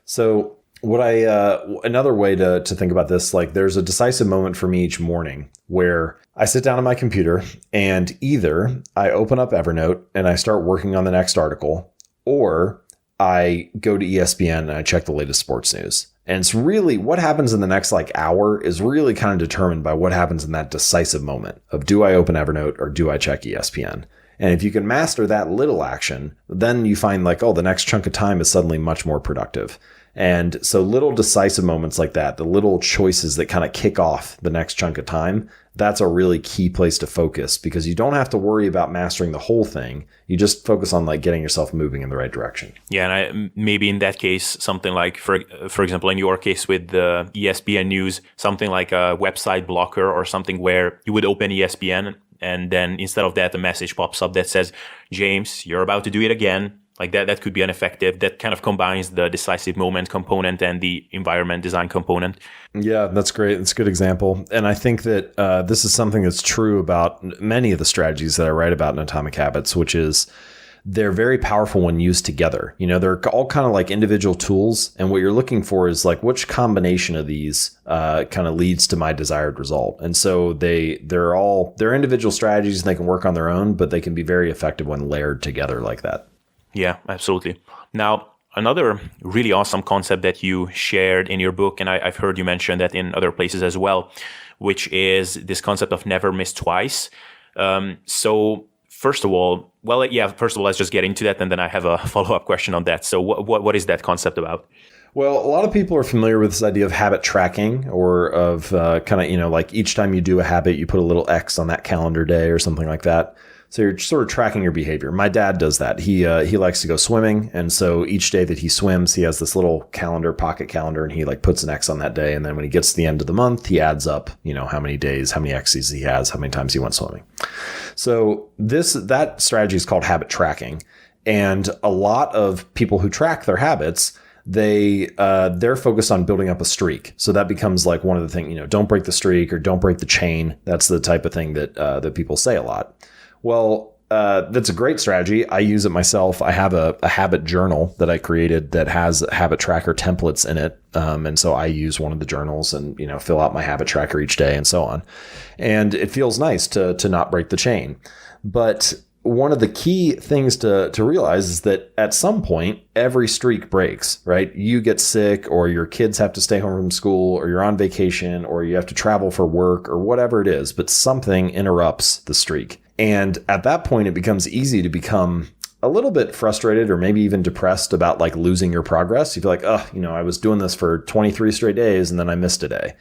So another way to think about this, like there's a decisive moment for me each morning where I sit down on my computer and either I open up Evernote and I start working on the next article, or I go to ESPN and I check the latest sports news. And it's really what happens in the next hour is really kind of determined by what happens in that decisive moment of, do I open Evernote or do I check ESPN? And if you can master that little action, then you find the next chunk of time is suddenly much more productive. And so little decisive moments like that, the little choices that kind of kick off the next chunk of time, that's a really key place to focus, because you don't have to worry about mastering the whole thing. You just focus on getting yourself moving in the right direction. Yeah, and maybe in that case, something like, for example, in your case with the ESPN news, something like a website blocker or something where you would open ESPN and then instead of that, a message pops up that says, James, you're about to do it again. Like that could be an effective. That kind of combines the decisive moment component and the environment design component. Yeah, that's great. That's a good example. And I think that this is something that's true about many of the strategies that I write about in Atomic Habits, which is they're very powerful when used together. They're all kind of like individual tools. And what you're looking for is which combination of these kind of leads to my desired result. And so they're individual strategies and they can work on their own, but they can be very effective when layered together like that. Yeah, absolutely. Now, another really awesome concept that you shared in your book, and I've heard you mention that in other places as well, which is this concept of never miss twice. So first of all, let's just get into that, and then I have a follow-up question on that. So what is that concept about? Well, a lot of people are familiar with this idea of habit tracking, or of each time you do a habit, you put a little X on that calendar day or something like that. So you're sort of tracking your behavior. My dad does that. He likes to go swimming. And so each day that he swims, he has this little pocket calendar, and he puts an X on that day. And then when he gets to the end of the month, he adds up, how many days, how many X's he has, how many times he went swimming. So that strategy is called habit tracking. And a lot of people who track their habits, they're focused on building up a streak. So that becomes one of the things, don't break the streak or don't break the chain. That's the type of thing that people say a lot. Well, that's a great strategy. I use it myself. I have a habit journal that I created that has habit tracker templates in it. And so I use one of the journals and, fill out my habit tracker each day and so on. And it feels nice to not break the chain. But one of the key things to realize is that at some point, every streak breaks, right? You get sick, or your kids have to stay home from school, or you're on vacation, or you have to travel for work, or whatever it is, but something interrupts the streak. And at that point, it becomes easy to become a little bit frustrated or maybe even depressed about losing your progress. You feel like, I was doing this for 23 straight days and then I missed a day.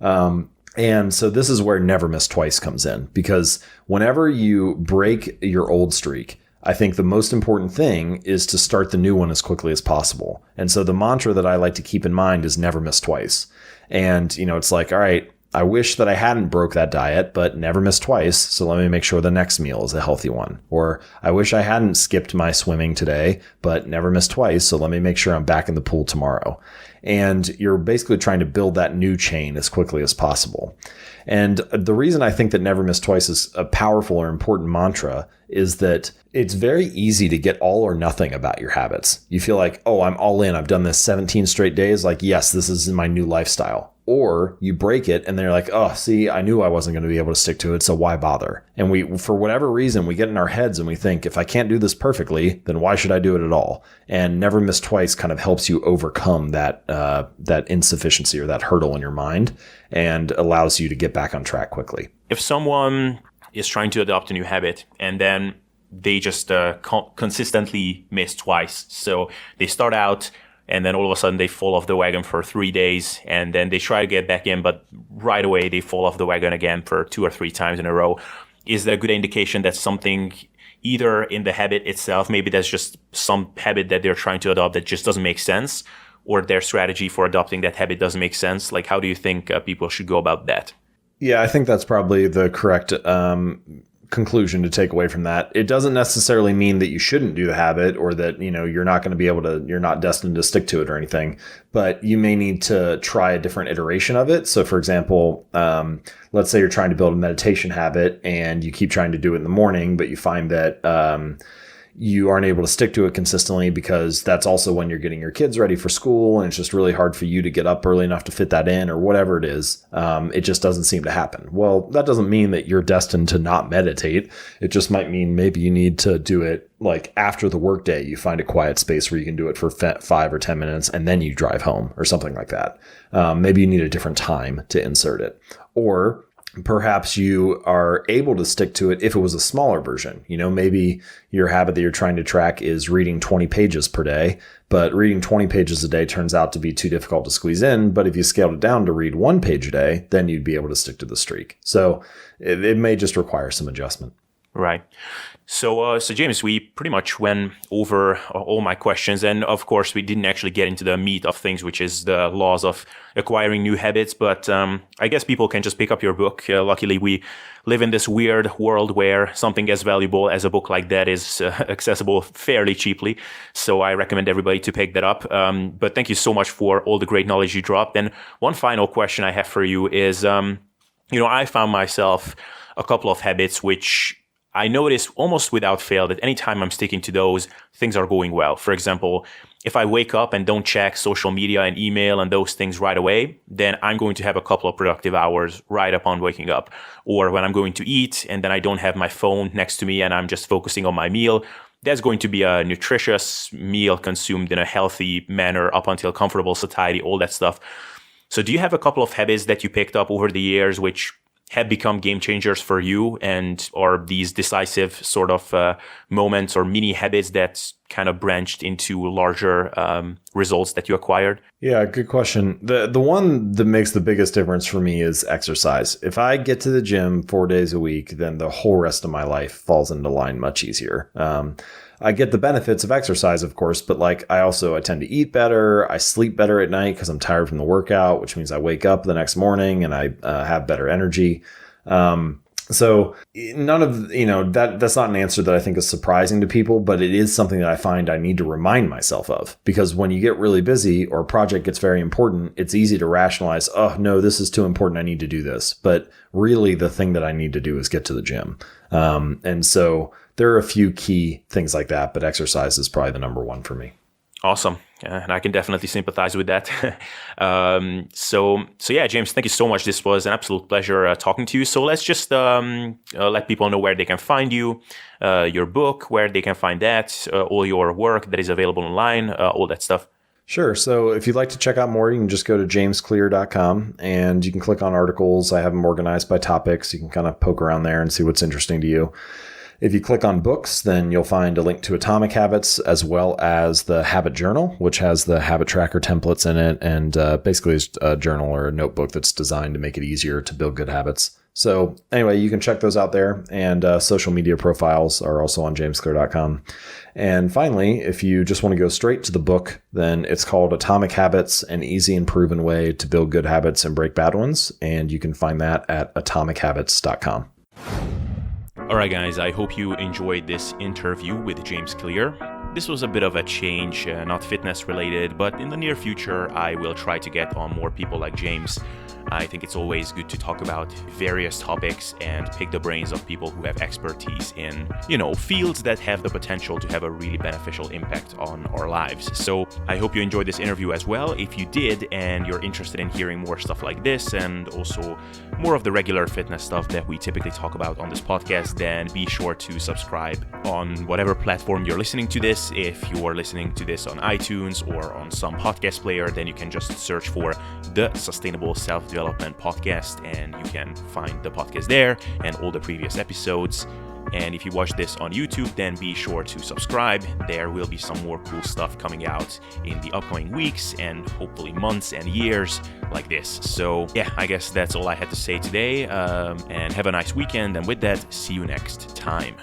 And so this is where never miss twice comes in, because whenever you break your old streak, I think the most important thing is to start the new one as quickly as possible. And so the mantra that I like to keep in mind is never miss twice. And, it's all right, I wish that I hadn't broke that diet, but never miss twice. So let me make sure the next meal is a healthy one. Or I wish I hadn't skipped my swimming today, but never miss twice. So let me make sure I'm back in the pool tomorrow. And you're basically trying to build that new chain as quickly as possible. And the reason I think that never miss twice is a powerful or important mantra is that it's very easy to get all or nothing about your habits. You feel like, I'm all in. I've done this 17 straight days. Yes, this is my new lifestyle. or you break it and they're like, oh, see, I knew I wasn't going to be able to stick to it, so why bother? And we, for whatever reason, we get in our heads and we think, if I can't do this perfectly, then why should I do it at all? And never miss twice kind of helps you overcome that insufficiency or that hurdle in your mind and allows you to get back on track quickly. If someone is trying to adopt a new habit and then they just consistently miss twice, so they start out and then all of a sudden they fall off the wagon for 3 days, and then they try to get back in, but right away they fall off the wagon again for 2 or 3 times in a row. Is that a good indication that something either in the habit itself, maybe that's just some habit that they're trying to adopt that just doesn't make sense, or their strategy for adopting that habit doesn't make sense? Like, how do you think people should go about that? Yeah, I think that's probably the correct conclusion to take away from that. It doesn't necessarily mean that you shouldn't do the habit or that, you're not going to be able to, you're not destined to stick to it or anything, but you may need to try a different iteration of it. So for example, let's say you're trying to build a meditation habit and you keep trying to do it in the morning, but you find that, you aren't able to stick to it consistently because that's also when you're getting your kids ready for school and it's just really hard for you to get up early enough to fit that in or whatever it is. It just doesn't seem to happen. Well, that doesn't mean that you're destined to not meditate. It just might mean maybe you need to do it like after the workday. You find a quiet space where you can do it for 5 or 10 minutes and then you drive home or something like that. Maybe you need a different time to insert it. Or perhaps you are able to stick to it if it was a smaller version. Maybe your habit that you're trying to track is reading 20 pages per day, but reading 20 pages a day turns out to be too difficult to squeeze in. But if you scaled it down to read 1 page a day, then you'd be able to stick to the streak. So it may just require some adjustment. Right. So James, we pretty much went over all my questions. And of course, we didn't actually get into the meat of things, which is the laws of acquiring new habits. But I guess people can just pick up your book. Luckily, we live in this weird world where something as valuable as a book like that is accessible fairly cheaply. So I recommend everybody to pick that up. But thank you so much for all the great knowledge you dropped. And one final question I have for you is, I found myself a couple of habits which I notice almost without fail that anytime I'm sticking to those, things are going well. For example, if I wake up and don't check social media and email and those things right away, then I'm going to have a couple of productive hours right upon waking up. Or when I'm going to eat and then I don't have my phone next to me and I'm just focusing on my meal, that's going to be a nutritious meal consumed in a healthy manner up until comfortable satiety, all that stuff. So do you have a couple of habits that you picked up over the years which have become game changers for you, and are these decisive sort of moments or mini habits that kind of branched into larger results that you acquired? Yeah, good question. The one that makes the biggest difference for me is exercise. If I get to the gym 4 days a week, then the whole rest of my life falls into line much easier. I get the benefits of exercise, of course, but I tend to eat better. I sleep better at night because I'm tired from the workout, which means I wake up the next morning and I have better energy. So none of, that's not an answer that I think is surprising to people, but it is something that I find I need to remind myself of, because when you get really busy or a project gets very important, it's easy to rationalize, oh no, this is too important, I need to do this. But really the thing that I need to do is get to the gym. And so there are a few key things like that, but exercise is probably the number one for me. Awesome. And I can definitely sympathize with that. So yeah, James, thank you so much. This was an absolute pleasure talking to you. So let's just let people know where they can find you, your book, where they can find that, all your work that is available online, all that stuff. Sure. So if you'd like to check out more, you can just go to jamesclear.com and you can click on articles. I have them organized by topics. You can kind of poke around there and see what's interesting to you. If you click on books, then you'll find a link to Atomic Habits as well as the Habit Journal, which has the habit tracker templates in it. And basically it's a journal or a notebook that's designed to make it easier to build good habits. So anyway, you can check those out there. And social media profiles are also on jamesclear.com. And finally, if you just want to go straight to the book, then it's called Atomic Habits, an easy and proven way to build good habits and break bad ones. And you can find that at atomichabits.com. All right, guys, I hope you enjoyed this interview with James Clear. This was a bit of a change, not fitness related, but in the near future, I will try to get on more people like James I think it's always good to talk about various topics and pick the brains of people who have expertise in, fields that have the potential to have a really beneficial impact on our lives. So I hope you enjoyed this interview as well. If you did and you're interested in hearing more stuff like this and also more of the regular fitness stuff that we typically talk about on this podcast, then be sure to subscribe on whatever platform you're listening to this. If you are listening to this on iTunes or on some podcast player, then you can just search for the Sustainable Self-Development Podcast and you can find the podcast there and all the previous episodes. And if you watch this on YouTube, then be sure to subscribe. There will be some more cool stuff coming out in the upcoming weeks and hopefully months and years like this. So yeah, I guess that's all I had to say today. And have a nice weekend. And with that, see you next time.